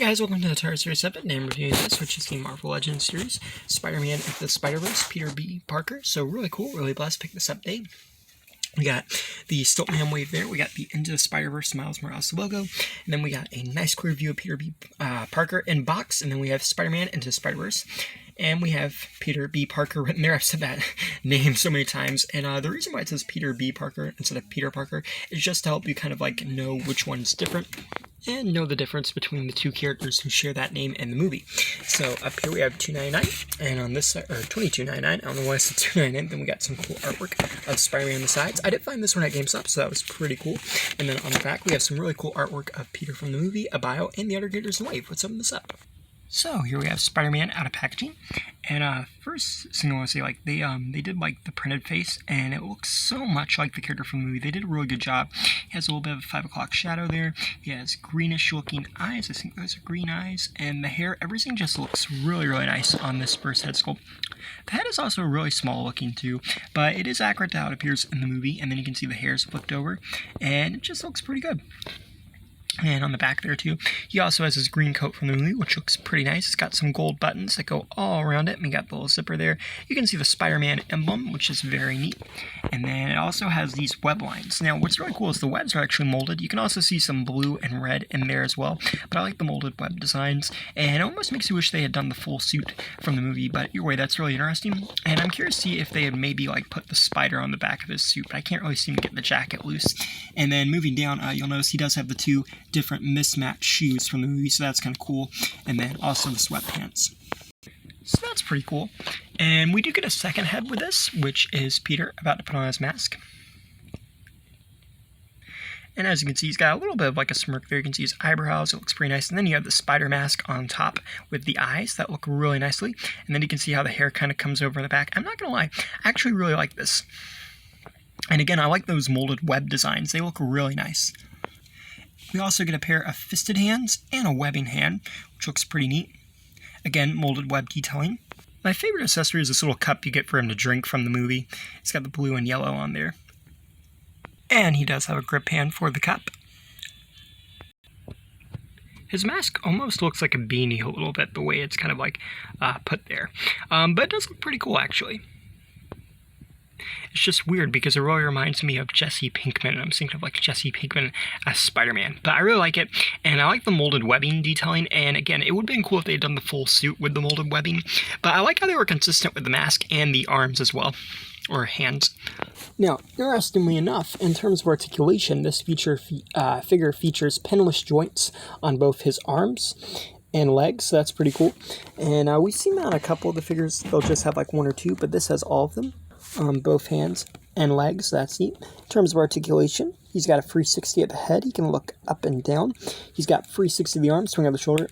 guys, welcome to the Tar Series 7, and I'm reviewing this, which is the Marvel Legends series, Spider-Man Into the Spider-Verse, Peter B. Parker. So really cool, really blessed to pick this up today. We got the Stiltman wave there, we got the Into the Spider-Verse Miles Morales logo, and then we got a nice clear view of Peter B. Parker in box, and then we have Spider-Man Into the Spider-Verse. And we have Peter B. Parker written there. I've said that name so many times. And the reason why it says Peter B. Parker instead of Peter Parker is just to help you kind of like know which one's different and know the difference between the two characters who share that name in the movie. So up here we have $2.99, and on this side, or $22.99. I don't know why I said $2.99. Then we got some cool artwork of Spider-Man on the sides. I did find this one at GameStop, so that was pretty cool. And then on the back we have some really cool artwork of Peter from the movie, a bio, and the other characters in the wave. Let's open this up. So here we have Spider-Man out of packaging, and first thing I want to say, like they did like the printed face, and it looks so much like the character from the movie. They did a really good job. He has a little bit of a 5 o'clock shadow there. He has greenish looking eyes. I think those are green eyes, and the hair, everything just looks really nice on this first head sculpt. The head is also really small looking too, but it is accurate to how it appears in the movie. And then you can see the hair's flipped over, and it just looks pretty good. And on the back there too, he also has his green coat from the movie, which looks pretty nice. It's got some gold buttons that go all around it, and we got the little zipper there. You can see the Spider-Man emblem, which is very neat. And then it also has these web lines. Now, what's really cool is the webs are actually molded. You can also see some blue and red in there as well, but I like the molded web designs, and it almost makes you wish they had done the full suit from the movie, but either way, that's really interesting. And I'm curious to see if they had maybe like put the spider on the back of his suit, but I can't really seem to get the jacket loose. And then moving down, you'll notice he does have the two different mismatched shoes from the movie, so that's kind of cool. And then also the sweatpants. So that's pretty cool. And we do get a second head with this, which is Peter about to put on his mask. And as you can see, he's got a little bit of like a smirk there. You can see his eyebrows. It looks pretty nice. And then you have the spider mask on top with the eyes that look really nicely. And then you can see how the hair kind of comes over in the back. I'm not going to lie, I actually really like this. And again, I like those molded web designs. They look really nice. We also get a pair of fisted hands and a webbing hand, which looks pretty neat. Again, molded web detailing. My favorite accessory is this little cup you get for him to drink from the movie. It's got the blue and yellow on there. And he does have a grip hand for the cup. His mask almost looks like a beanie a little bit, the way it's kind of like put there. But it does look pretty cool, actually. It's just weird because it really reminds me of Jesse Pinkman, and I'm thinking of like Jesse Pinkman as Spider-Man. But I really like it, and I like the molded webbing detailing, and again, it would have been cool if they had done the full suit with the molded webbing, but I like how they were consistent with the mask and the arms as well, or hands. Now, interestingly enough, in terms of articulation, this figure features pinless joints on both his arms and legs, so that's pretty cool. And we've seen that on a couple of the figures. They'll just have like one or two, but this has all of them. Both hands and legs, so that's neat. In terms of articulation, he's got a 360 at the head. He can look up and down. He's got 360 of the arm, swing of the shoulder.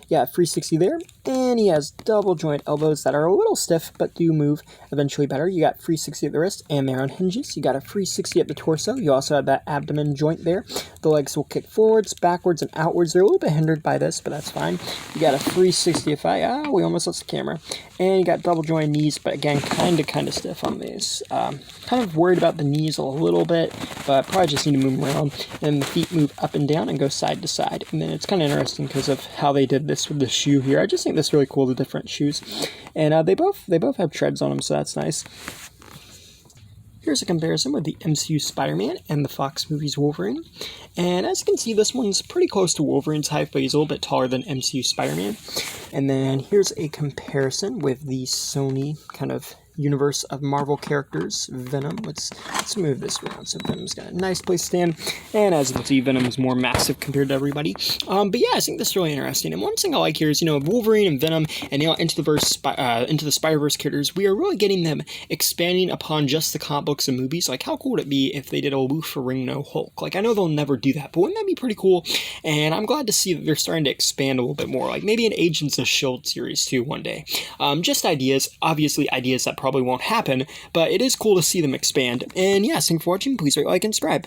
Yeah, 360 there. And he has double joint elbows that are a little stiff, but do move eventually better. You got 360 at the wrist, and they're on hinges. You got a 360 at the torso. You also have that abdomen joint there. The legs will kick forwards, backwards, and outwards. They're a little bit hindered by this, but that's fine. You got a 360 if we almost lost the camera. And you got double joint knees, but again, kind of stiff on these. Kind of worried about the knees a little bit, but probably just need to move them around. And the feet move up and down and go side to side. And then it's kind of interesting because of how they did this with the shoe here. I just think that's really cool, the different shoes. And they both have treads on them, so that's nice. Here's a comparison with the MCU Spider-Man and the Fox movies Wolverine. And as you can see, this one's pretty close to Wolverine's height, but he's a little bit taller than MCU Spider-Man. And then here's a comparison with the Sony kind of universe of Marvel characters, Venom. Let's move this around so Venom's got a nice place to stand. And as you can see, Venom's more massive compared to everybody. But yeah, I think this is really interesting. And one thing I like here is, Wolverine and Venom and Into the Spider-Verse characters, we are really getting them expanding upon just the comic books and movies. Like, how cool would it be if they did a Lou Ferrigno Hulk? Like, I know they'll never do that, but wouldn't that be pretty cool? And I'm glad to see that they're starting to expand a little bit more. Like, maybe an Agents of S.H.I.E.L.D. series too one day. Just ideas. Obviously, ideas that probably won't happen, but it is cool to see them expand. And yeah, thanks for watching. Please rate, like, and subscribe.